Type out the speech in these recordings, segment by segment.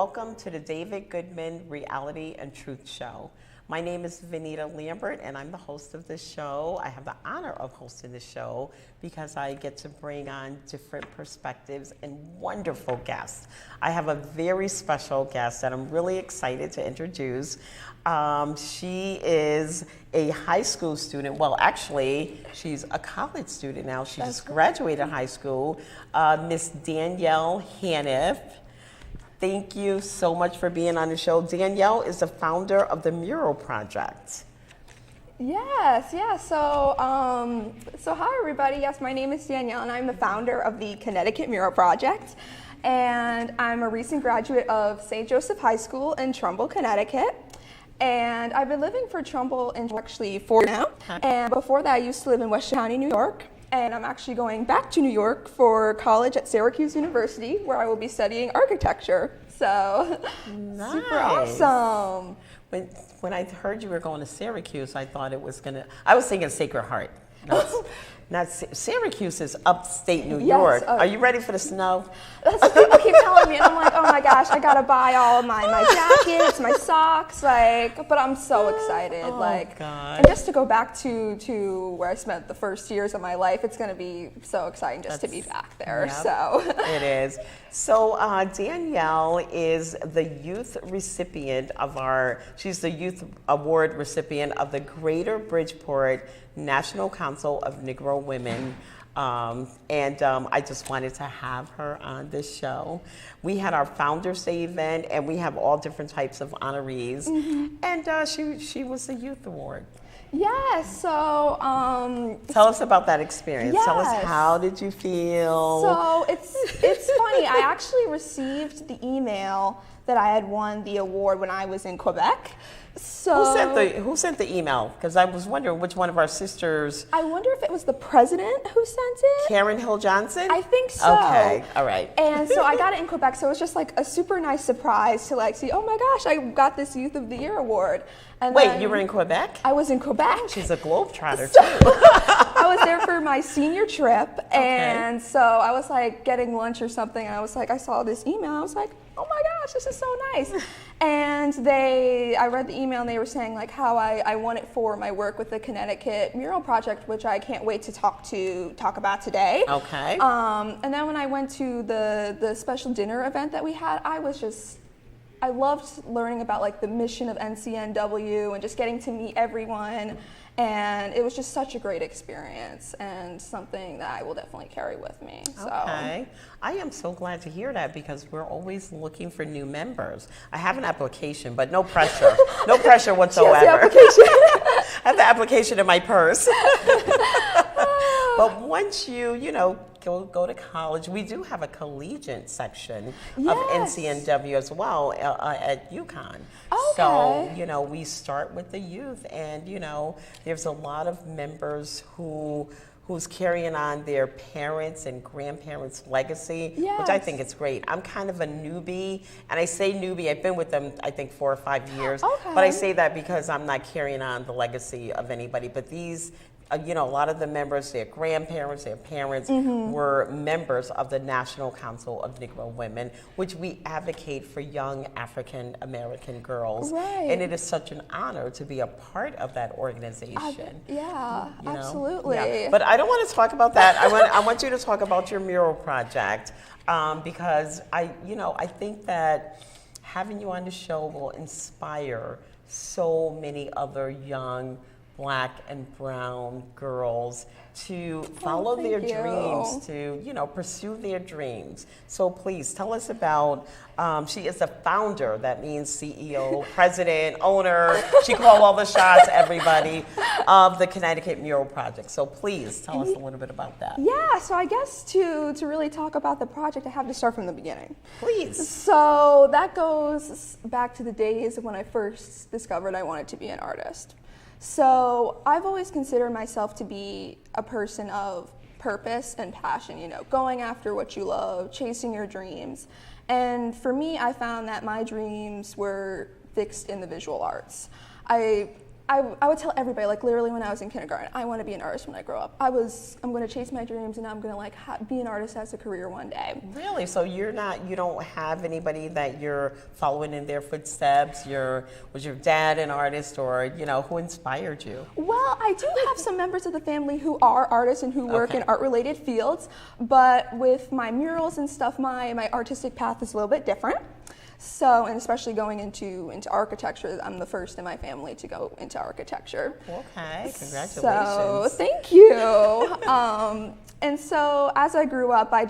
welcome to the David Goodman Reality and Truth Show. My name is Vanita Lambert, and I'm the host of this show. I have the honor of hosting the show because I get to bring on different perspectives and wonderful guests. I have a very special guest that I'm really excited to introduce. She is a high school student. Well, actually, she's a college student now. She just graduated high school. Miss Danielle Haniff. Thank you so much for being on the show. Danielle is the founder of the Mural Project. Yes. So hi everybody. Yes, my name is Danielle, and I'm the founder of the Connecticut Mural Project. And I'm a recent graduate of St. Joseph High School in Trumbull, Connecticut. And I've been living for Trumbull in actually 4 years now. And before that, I used to live in Westchester County, New York. And I'm actually going back to New York for college at Syracuse University, where I will be studying architecture. So, nice. Super awesome. When I heard you were going to Syracuse, I thought it was I was thinking Sacred Heart. Not Syracuse is upstate New York. Are you ready for the snow? That's what people keep telling me, and I'm like, oh my gosh, I gotta buy all of my jackets, my socks, but I'm so excited. God. And just to go back to where I spent the first years of my life, it's gonna be so exciting just to be back there. Yep, so it is. So Danielle is the youth recipient she's the youth award recipient of the Greater Bridgeport National Council of Negro Women. I just wanted to have her on this show. We had our Founders Day event, and we have all different types of honorees. Mm-hmm. And she was the Youth Award. Yes, so tell us about that experience. Yes. Tell us, how did you feel? So it's funny. I actually received the email that I had won the award when I was in Quebec. So who sent the email? Because I was wondering which one of our sisters. I wonder if it was the president who sent it. Karen Hill Johnson? I think so. Okay, all right. And so I got it in Quebec, so it was just like a super nice surprise to see, oh my gosh, I got this Youth of the Year award. And wait, you were in Quebec? I was in Quebec. She's a globetrotter too. I was there for my senior trip, and so I was getting lunch or something, and I was I saw this email, I was like, oh my gosh, this is so nice. And I read the email, and they were saying how I won it for my work with the Connecticut Mural Project, which I can't wait to talk about today. Okay. And then when I went to the special dinner event that we had, I loved learning about the mission of NCNW and just getting to meet everyone. And it was just such a great experience and something that I will definitely carry with me. So. Okay. I am so glad to hear that because we're always looking for new members. I have an application, but no pressure. No pressure whatsoever. She has the application. I have the application in my purse. But once you go to college, we do have a collegiate section of NCNW as well at UConn. Okay. So, we start with the youth, and, there's a lot of members who's carrying on their parents' and grandparents' legacy, which I think is great. I'm kind of a newbie, and I say newbie, I've been with them, I think, 4 or 5 years, but I say that because I'm not carrying on the legacy of anybody, but these a lot of the members, their grandparents, their parents were members of the National Council of Negro Women, which we advocate for young African American girls. Right. And it is such an honor to be a part of that organization. Absolutely. Yeah. But I don't want to talk about that. I want you to talk about your mural project because I think that having you on the show will inspire so many other young Black and brown girls to follow their dreams, to pursue their dreams. So please tell us about. She is a founder. That means CEO, president, owner. She called all the shots. Everybody of the Connecticut Mural Project. So please tell us a little bit about that. Yeah. So I guess to really talk about the project, I have to start from the beginning. Please. So that goes back to the days when I first discovered I wanted to be an artist. So I've always considered myself to be a person of purpose and passion, going after what you love, chasing your dreams. And for me, I found that my dreams were fixed in the visual arts. I I would tell everybody, like literally when I was in kindergarten, I want to be an artist when I grow up. I'm going to chase my dreams and I'm going to like be an artist as a career one day. Really? So you don't have anybody that you're following in their footsteps? Was your dad an artist, or who inspired you? Well, I do have some members of the family who are artists and who work in art-related fields, but with my murals and stuff, my artistic path is a little bit different. So, and especially going into architecture, I'm the first in my family to go into architecture. Okay, congratulations. So, thank you. And so, as I grew up, I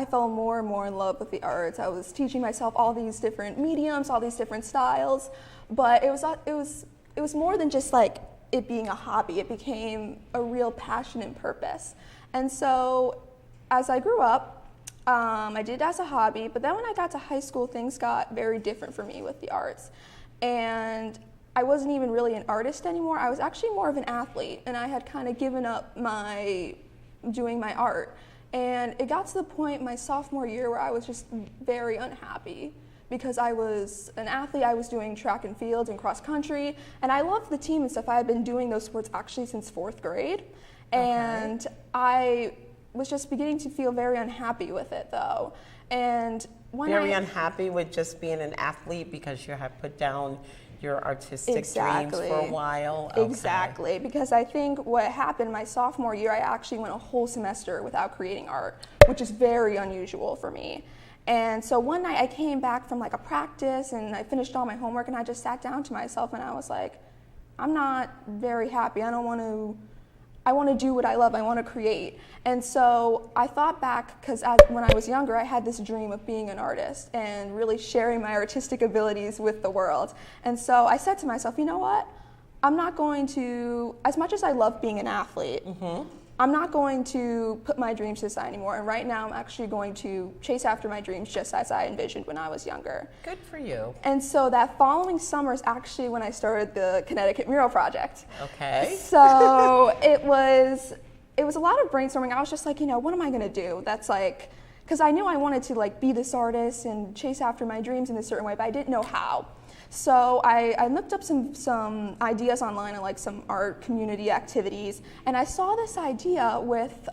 fell more and more in love with the arts. I was teaching myself all these different mediums, all these different styles, but it was more than just like it being a hobby. It became a real passion and purpose. And so, as I grew up, I did it as a hobby, but then when I got to high school, things got very different for me with the arts. And I wasn't even really an artist anymore. I was actually more of an athlete, and I had kind of given up doing my art. And it got to the point my sophomore year where I was just very unhappy because I was an athlete. I was doing track and field and cross country, and I loved the team and stuff. I had been doing those sports actually since 4th grade, and I was just beginning to feel very unhappy with it though. And unhappy with just being an athlete because you have put down your artistic dreams for a while? Okay. Exactly, because I think what happened my sophomore year, I actually went a whole semester without creating art, which is very unusual for me. And so one night I came back from like a practice and I finished all my homework and I just sat down to myself and I was like, I'm not very happy. I want to do what I love. I want to create. And so I thought back, because when I was younger, I had this dream of being an artist and really sharing my artistic abilities with the world. And so I said to myself, you know what? I'm not going to, as much as I love being an athlete, I'm not going to put my dreams to the side anymore. And right now I'm actually going to chase after my dreams just as I envisioned when I was younger. Good for you. And so that following summer is actually when I started the Connecticut Mural Project. Okay. So it was a lot of brainstorming. I was just like, what am I going to do? That's like, because I knew I wanted to like be this artist and chase after my dreams in a certain way, but I didn't know how. So I looked up some ideas online and like some art community activities, and I saw this idea with,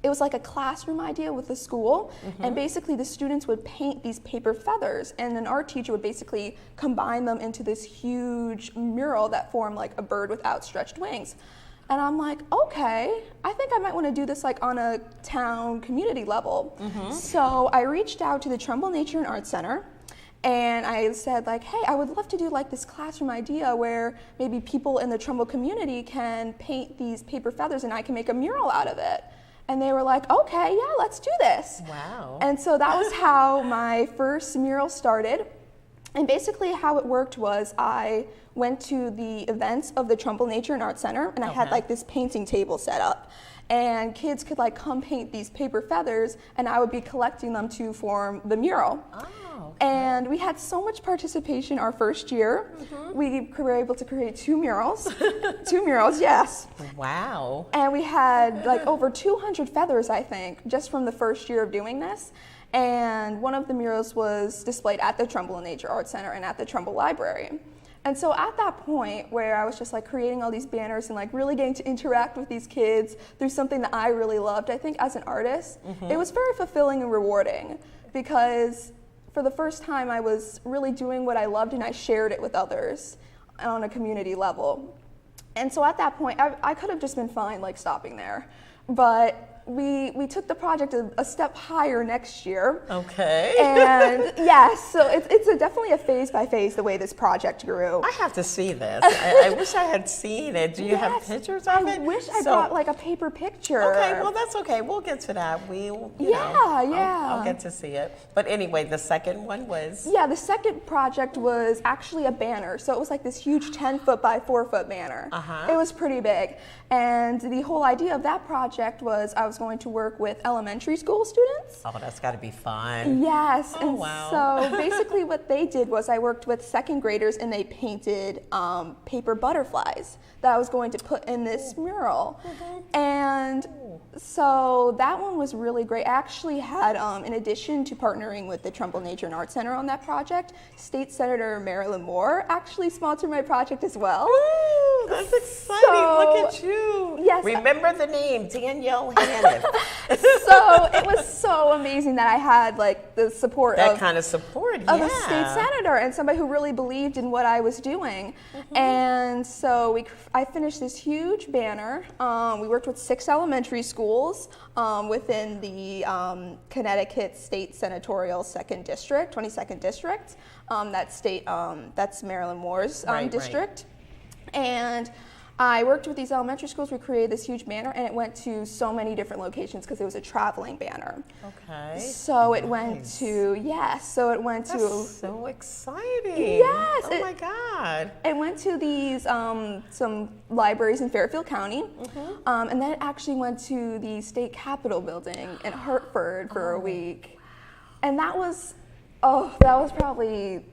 it was like a classroom idea with the school, and basically the students would paint these paper feathers, and an art teacher would basically combine them into this huge mural that formed like a bird with outstretched wings. And I'm like, okay, I think I might want to do this like on a town community level. So I reached out to the Trumbull Nature and Art Center. And I said like, hey, I would love to do like this classroom idea where maybe people in the Trumbull community can paint these paper feathers and I can make a mural out of it. And they were like, okay, yeah, let's do this. Wow. And so that was how my first mural started. And basically how it worked was I went to the events of the Trumbull Nature and Art Center, and I had like this painting table set up. And kids could like come paint these paper feathers, and I would be collecting them to form the mural. Oh. And we had so much participation our first year. We were able to create 2 murals. 2 murals, yes. Wow. And we had like over 200 feathers, I think, just from the first year of doing this. And one of the murals was displayed at the Trumbull Nature Art Center and at the Trumbull Library. And so at that point where I was just like creating all these banners and like really getting to interact with these kids through something that I really loved, I think as an artist, it was very fulfilling and rewarding because for the first time I was really doing what I loved and I shared it with others on a community level. And so at that point, I could have just been fine like stopping there, but we took the project a step higher next year. Okay. And yes, so it's definitely a phase by phase the way this project grew. I have to see this. I wish I had seen it. Do you have pictures of it? I wish I brought like a paper picture. Okay, well that's okay. We'll get to that. I'll get to see it. But anyway, the second one was? Yeah, the second project was actually a banner. So it was like this huge 10-foot by 4-foot banner. It was pretty big. And the whole idea of that project was I was going to work with elementary school students. Oh, that's got to be fun. Yes. Oh, wow. So basically what they did was I worked with 2nd graders and they painted paper butterflies that I was going to put in this mural. And So that one was really great. I actually had, in addition to partnering with the Trumbull Nature and Arts Center on that project, State Senator Marilyn Moore actually sponsored my project as well. Ooh, that's exciting. Look at you. Yes. Remember the name, Danielle Hanif. So it was so amazing that I had like the support That of kind of support, of a state senator and somebody who really believed in what I was doing. And so I finished this huge banner. We worked with 6 elementary schools within the Connecticut State Senatorial 2nd District, 22nd District. That's Marilyn Moore's district. And I worked with these elementary schools. We created this huge banner, and it went to so many different locations because it was a traveling banner. Okay. So it went to, That's so exciting. Yes. Oh my God. It went to these, some libraries in Fairfield County, and then it actually went to the state capitol building in Hartford for a week. And that was probably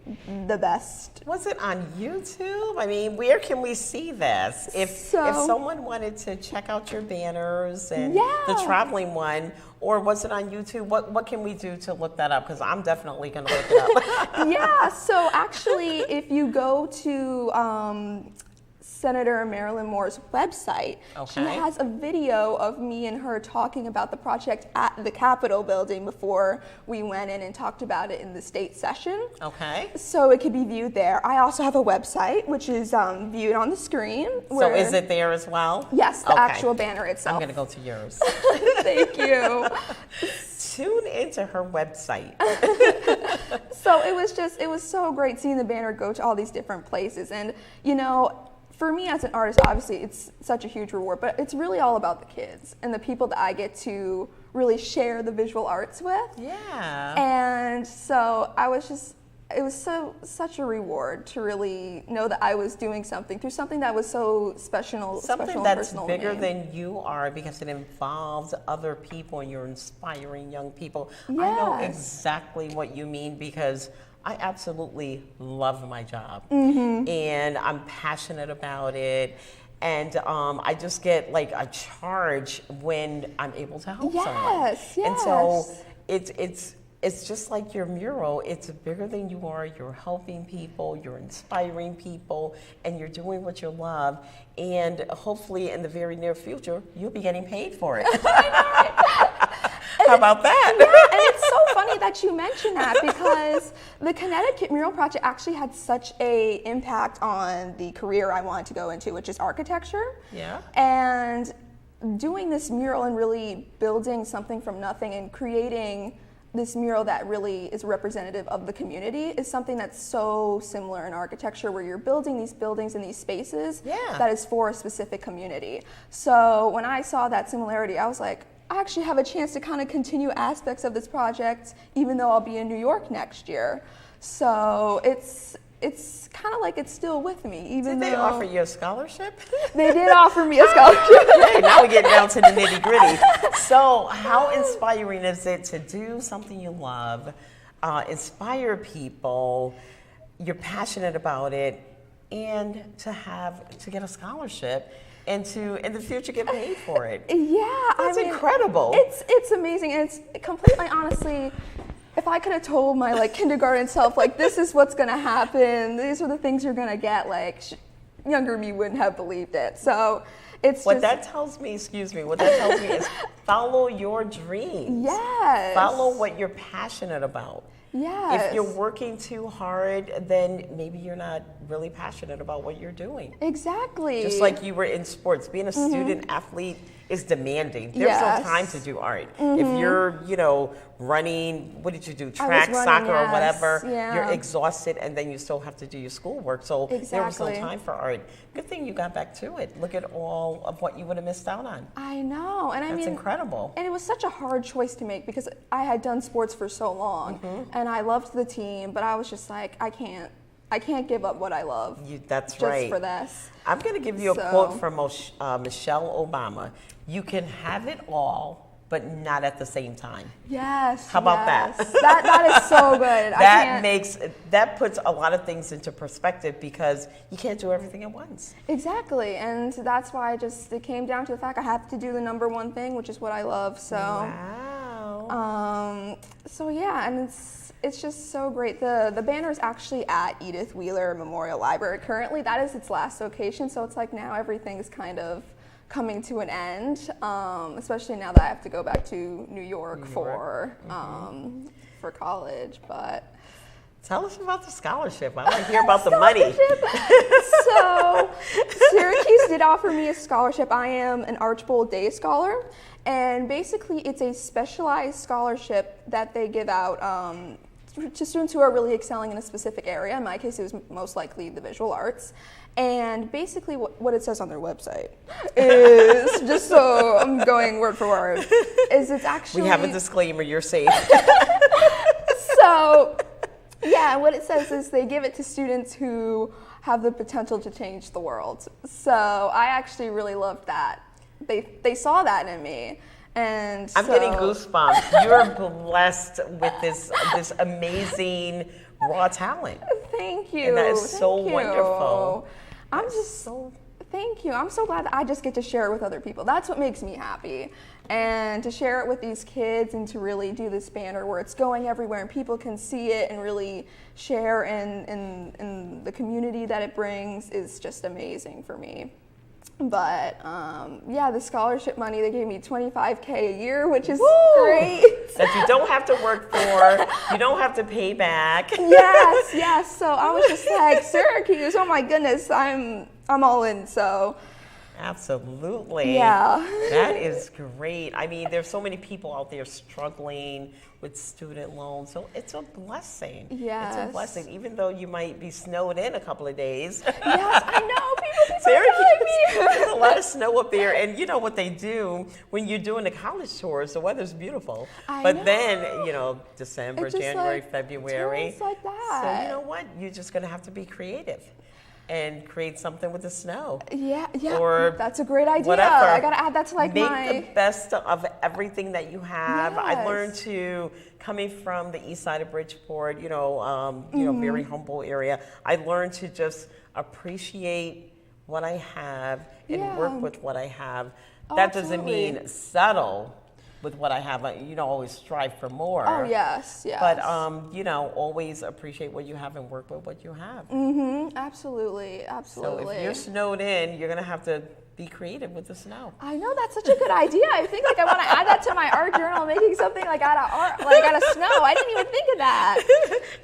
the best. Was it on YouTube? I mean, where can we see this? If someone wanted to check out your banners and the traveling one, or was it on YouTube? What can we do to look that up? Because I'm definitely going to look it up. Yeah, so actually, if you go to Senator Marilyn Moore's website, she has a video of me and her talking about the project at the Capitol building before we went in and talked about it in the state session. Okay. So it could be viewed there. I also have a website, which is viewed on the screen. So is it there as well? Yes, the actual banner itself. I'm going to go to yours. Thank you. Tune into her website. So it was so great seeing the banner go to all these different places. And, you know, for me as an artist, obviously it's such a huge reward, but it's really all about the kids and the people that I get to really share the visual arts with. Yeah. And so it was such a reward to really know that I was doing something through something that was so special Something that's personal bigger to me. than you are, because it involves other people and you're inspiring young people. Yes. I know exactly what you mean, because I absolutely love my job, and I'm passionate about it, and I just get like a charge when I'm able to help someone. And so it's just like your mural. It's bigger than you are. You're helping people, you're inspiring people, and you're doing what you love. And hopefully in the very near future, you'll be getting paid for it. How about that? Yeah, and it's so funny that you mentioned that, because the Connecticut Mural Project actually had such a impact on the career I wanted to go into, which is architecture. Yeah. And doing this mural and really building something from nothing and creating this mural that really is representative of the community is something that's so similar in architecture, where you're building these buildings and these spaces that is for a specific community. So when I saw that similarity, I was like, I actually have a chance to kind of continue aspects of this project, even though I'll be in New York next year. So it's kind of like it's still with me, even Did they offer you a scholarship? They did offer me a scholarship. Okay, now we get down to the nitty gritty. So how inspiring is it to do something you love, inspire people, you're passionate about it, and to get a scholarship, and to in the future get paid for it? Yeah, That's incredible. It's amazing, and it's completely, honestly, if I could have told my like kindergarten self, like, this is what's gonna happen, these are the things you're gonna get, like, younger me wouldn't have believed it. So it's what that tells me is follow your dreams. Yes. Follow what you're passionate about. Yes. If you're working too hard, then maybe you're not really passionate about what you're doing. Exactly. Just like you were in sports, being a student athlete is demanding. There's no time to do art. If you're, running, what did you do? Track, soccer, or whatever. Yeah. You're exhausted, and then you still have to do your schoolwork. So there was no time for art. Good thing you got back to it. Look at all of what you would have missed out on. I know, and That's incredible. And it was such a hard choice to make, because I had done sports for so long, and I loved the team, but I was just like, I can't give up what I love. That's just right. for this. I'm going to give you a quote from Michelle Obama. You can have it all, but not at the same time. Yes. How about yes. that? That is so good. That puts a lot of things into perspective because you can't do everything at once. Exactly, and that's why it came down to the fact I have to do the number one thing, which is what I love. So, wow. So yeah, and it's just so great. The banner is actually at Edith Wheeler Memorial Library. Currently, that is its last location, so it's like now everything's kind of coming to an end, especially now that I have to go back to New York. For college. But tell us about the scholarship. I want to hear about the money. So Syracuse did offer me a scholarship. I am an Archbold Day Scholar, and basically it's a specialized scholarship that they give out to students who are really excelling in a specific area. In my case, it was most likely the visual arts. And basically what it says on their website is, just so I'm going word for word, is it's actually... We have a disclaimer, you're safe. So, yeah, what it says is they give it to students who have the potential to change the world. So I actually really loved that. They saw that in me. And I'm getting goosebumps. You're blessed with this amazing raw talent. Thank you. And that is so wonderful. Thank you. I'm so glad that I just get to share it with other people. That's what makes me happy. And to share it with these kids and to really do this banner where it's going everywhere and people can see it and really share in the community that it brings is just amazing for me. But yeah, the scholarship money, they gave me $25K a year, which is great. That you don't have to work for, you don't have to pay back. Yes. So I was just like, Syracuse, oh my goodness, I'm all in. So absolutely. Yeah. That is great. I mean, there's so many people out there struggling with student loans, so it's a blessing. Yes. It's a blessing, even though you might be snowed in a couple of days. Yes, I know. People Syracuse, there's a lot of snow up there, and you know what they do when you're doing the college tours, the weather's beautiful. I know. Then, December, January, February. It's like that. So you know what? You're just going to have to be creative and create something with the snow. Yeah, or that's a great idea. Whatever. I gotta add that to Make the best of everything that you have. Yes. I learned to, coming from the east side of Bridgeport, very humble area, I learned to just appreciate what I have and work with what I have. That doesn't mean settle with what I have. Always strive for more. Oh, yes. But, always appreciate what you have and work with what you have. Mm-hmm. Absolutely. So if you're snowed in, you're going to have to be creative with the snow. I know, that's such a good idea. I think I want to add that to my art journal, making something out of snow. I didn't even think of that.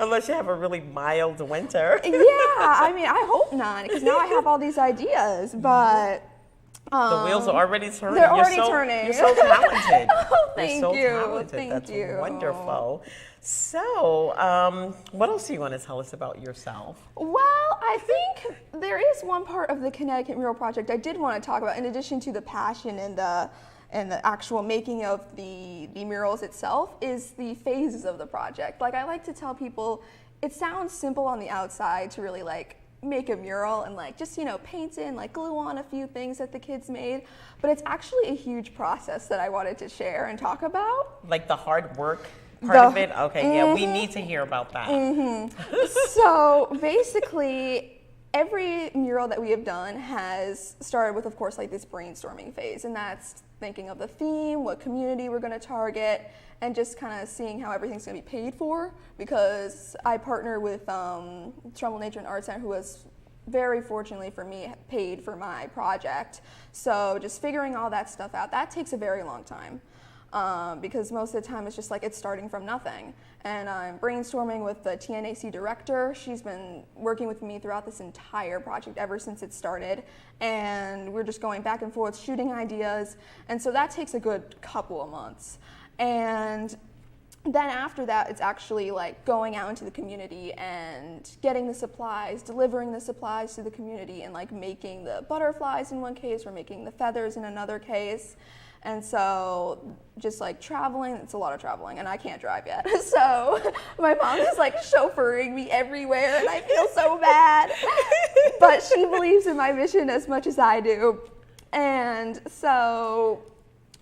Unless you have a really mild winter. Yeah, I hope not, because now I have all these ideas, but... the wheels are already turning. They're already turning. You're so talented. Oh, thank you. Talented. Thank That's you. Wonderful. So, what else do you want to tell us about yourself? Well, I think there is one part of the Connecticut Mural Project I did want to talk about, in addition to the passion and the actual making of the murals itself, is the phases of the project. Like, I like to tell people, it sounds simple on the outside to really make a mural and just paint in, glue on a few things that the kids made, but it's actually a huge process that I wanted to share and talk about. Like the hard work part of it? Okay, yeah, we need to hear about that. So basically, every mural that we have done has started with, of course, this brainstorming phase, and that's thinking of the theme, what community we're going to target, and just kind of seeing how everything's going to be paid for, because I partner with Trumbull Nature and Art Center, who has very fortunately for me paid for my project. So just figuring all that stuff out, that takes a very long time. Because most of the time it's just it's starting from nothing. And I'm brainstorming with the TNAC director. She's been working with me throughout this entire project ever since it started. And we're just going back and forth, shooting ideas. And so that takes a good couple of months. And then after that, it's actually going out into the community and getting the supplies, delivering the supplies to the community, and making the butterflies in one case or making the feathers in another case. And so just traveling, it's a lot of traveling, and I can't drive yet. So my mom is chauffeuring me everywhere, and I feel so bad. But she believes in my mission as much as I do. And so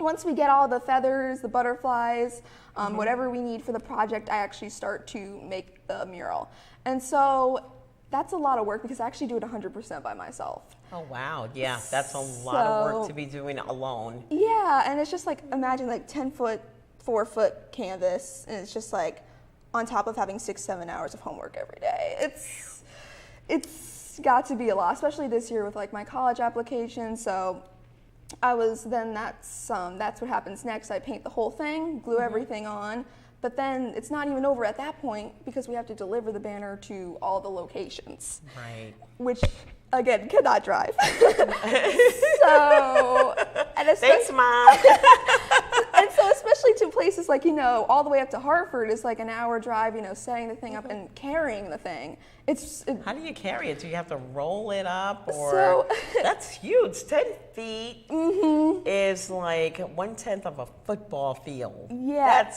once we get all the feathers, the butterflies, whatever we need for the project, I actually start to make the mural. And so that's a lot of work because I actually do it 100% by myself. Oh, wow. Yeah, that's a lot of work to be doing alone. Yeah, and it's just like, imagine like 10-foot, 4-foot canvas, and it's just like on top of having 6-7 hours of homework every day. It's got to be a lot, especially this year with like my college application. So that's what happens next. I paint the whole thing, glue everything on, but then it's not even over at that point because we have to deliver the banner to all the locations. Right. Which, again, cannot drive. Thanks, Mom. And so especially to places like, all the way up to Hartford is like an hour drive, setting the thing up and carrying the thing. How do you carry it? Do you have to roll it up? Or that's huge. 10 feet is like 1/10 of a football field. Yeah.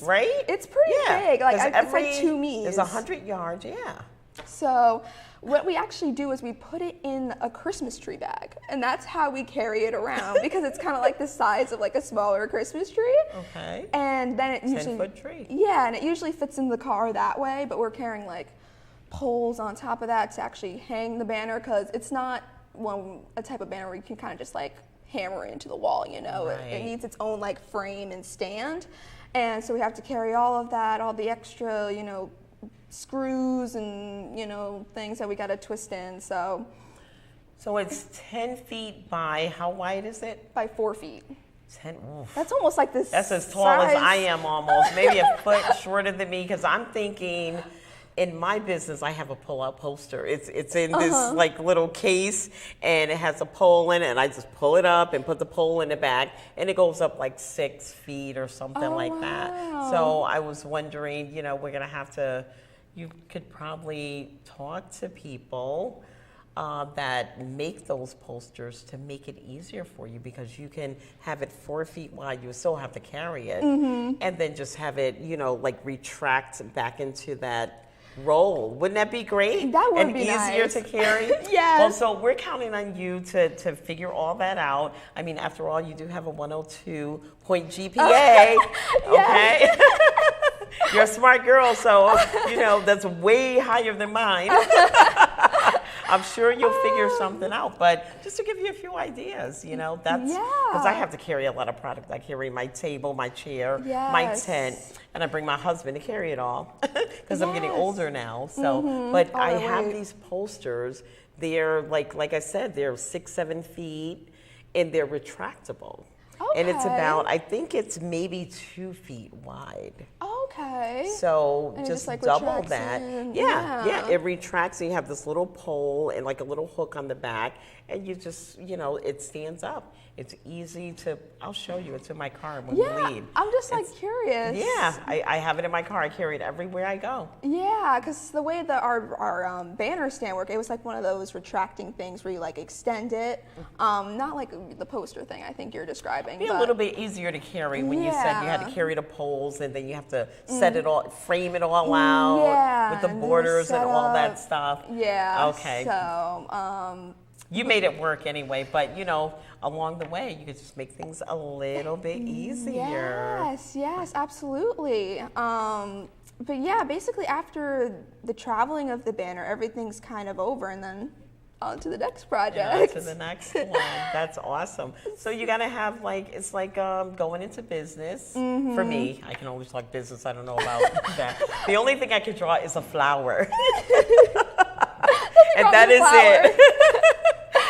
Right? It's pretty big. It's like 2 meters. It's 100 yards, yeah. So what we actually do is we put it in a Christmas tree bag, and that's how we carry it around because it's kind of like the size of like a smaller Christmas tree. Okay. And then it usually 10-foot tree. Yeah, and it usually fits in the car that way, but we're carrying like poles on top of that to actually hang the banner because it's not a type of banner where you can kind of just like hammer into the wall, Right. It needs its own like frame and stand. And so we have to carry all of that, all the extra, screws and, things that we got to twist in. So it's 10 feet by, how wide is it? By 4 feet. 10, oof. That's almost like this. That's as tall as I am almost, maybe a foot shorter than me because I'm thinking, in my business, I have a pull-out poster. It's in this like little case, and it has a pole in it, and I just pull it up and put the pole in the back, and it goes up like 6 feet or something like that. So I was wondering, we're gonna have to. You could probably talk to people that make those posters to make it easier for you because you can have it 4 feet wide. You still have to carry it, and then just have it, like retract back into that roll. Wouldn't that be great? That would and be easier nice. To carry. Yes. Well, so we're counting on you to figure all that out. I mean, after all, you do have a 102-point GPA. Okay. You're a smart girl, so that's way higher than mine. I'm sure you'll figure something out, but just to give you a few ideas, that's because I have to carry a lot of product. I carry my table, my chair, my tent, and I bring my husband to carry it all because I'm getting older now. So, but I have these posters. They're like I said, they're 6-7 feet, and they're retractable. Okay. And it's about, I think it's maybe 2 feet wide. Okay. So and just like double that. Yeah, it retracts. And you have this little pole and like a little hook on the back, and you just, it stands up. It's easy to, I'll show you. It's in my car when we leave. I'm just curious. Yeah, I have it in my car. I carry it everywhere I go. Yeah, because the way that our banner stand worked, it was like one of those retracting things where you like extend it. Not like the poster thing I think you're describing. Be a little bit easier to carry when you said you had to carry the poles and then you have to set it all, frame it all out with the borders and all that stuff. Yeah. Okay. So, you made it work anyway, but along the way, you could just make things a little bit easier. Yes, absolutely. But yeah, basically after the traveling of the banner, everything's kind of over, and then on to the next project. On to the next one. That's awesome. So you gotta have it's like going into business. For me, I can always talk business. I don't know about that. The only thing I can draw is a flower, and that is it.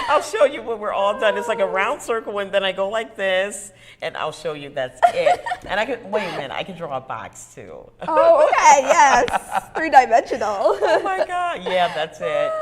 I'll show you when we're all done. It's like a round circle, and then I go like this, and I'll show you that's it. And wait a minute, I can draw a box too. Oh, okay, yes. 3-dimensional. Oh my God, yeah, that's it.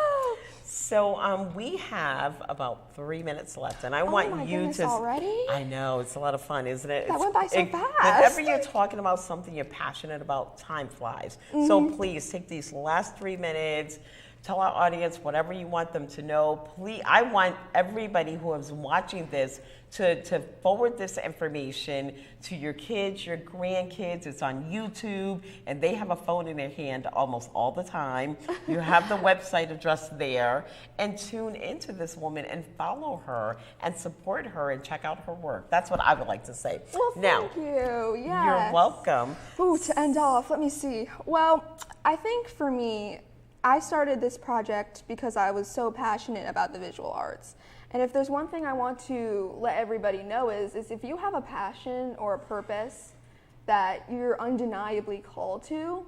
So we have about 3 minutes left, and I want you to. Already? I know, it's a lot of fun, isn't it? That went by so fast. Whenever you're talking about something you're passionate about, time flies. So please take these last 3 minutes tell our audience whatever you want them to know. Please, I want everybody who is watching this to forward this information to your kids, your grandkids. It's on YouTube, and they have a phone in their hand almost all the time. You have the website address there, and tune into this woman and follow her and support her and check out her work. That's what I would like to say. Well, now, thank you. Yes. You're welcome. Ooh, to end off, let me see. Well, I think for me, I started this project because I was so passionate about the visual arts. And if there's one thing I want to let everybody know is if you have a passion or a purpose that you're undeniably called to,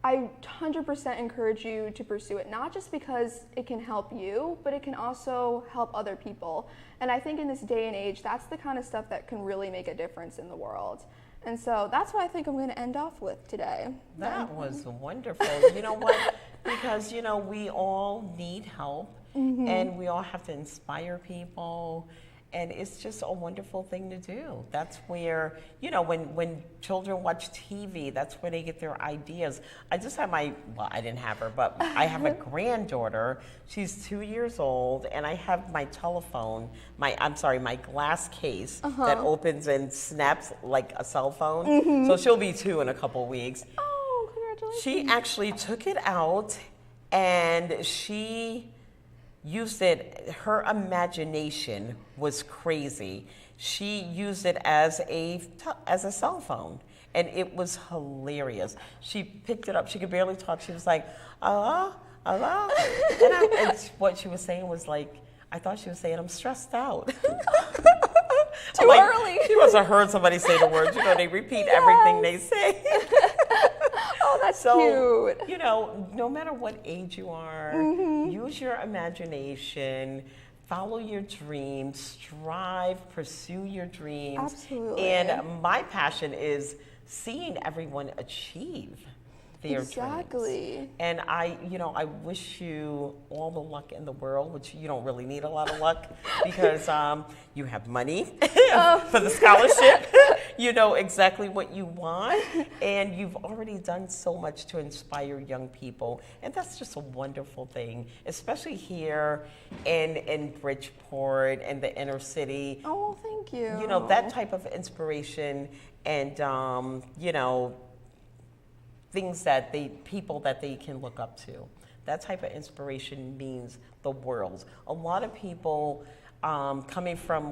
I 100% encourage you to pursue it, not just because it can help you, but it can also help other people. And I think in this day and age, that's the kind of stuff that can really make a difference in the world. And so that's what I think I'm going to end off with today. That was wonderful. You know what? Because, we all need help, and we all have to inspire people. And it's just a wonderful thing to do. That's where, when children watch TV, that's where they get their ideas. I just had I didn't have her, but I have a granddaughter. She's 2 years old, and I have my telephone, my glass case that opens and snaps like a cell phone. So she'll be 2 in a couple weeks. Oh, congratulations. She actually took it out, and she used it, her imagination was crazy. She used it as a cell phone, and it was hilarious. She picked it up, she could barely talk. She was like, hello, hello. And what she was saying was like, I thought she was saying, I'm stressed out. Too early. She must have heard somebody say the words. They repeat everything they say. Oh, that's cute. No matter what age you are, use your imagination, follow your dreams, strive, pursue your dreams. Absolutely. And my passion is seeing everyone achieve their dreams. Exactly. And I wish you all the luck in the world, which you don't really need a lot of luck because you have money for the scholarship. You know exactly what you want, and you've already done so much to inspire young people, and that's just a wonderful thing, especially here in Bridgeport and the inner city. Oh, thank you. That type of inspiration and things people that they can look up to. That type of inspiration means the world. A lot of people coming from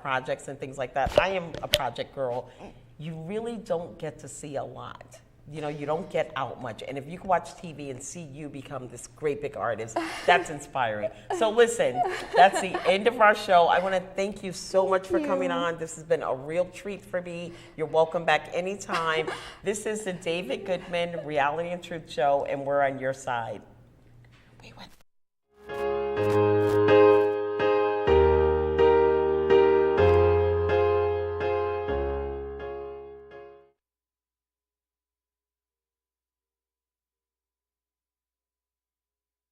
projects and things like that. I am a project girl. You really don't get to see a lot. You don't get out much. And if you can watch TV and see you become this great big artist, that's inspiring. So listen, that's the end of our show. I want to thank you so much for coming on. This has been a real treat for me. You're welcome back anytime. This is the David Goodman Reality and Truth Show, and we're on your side. We went.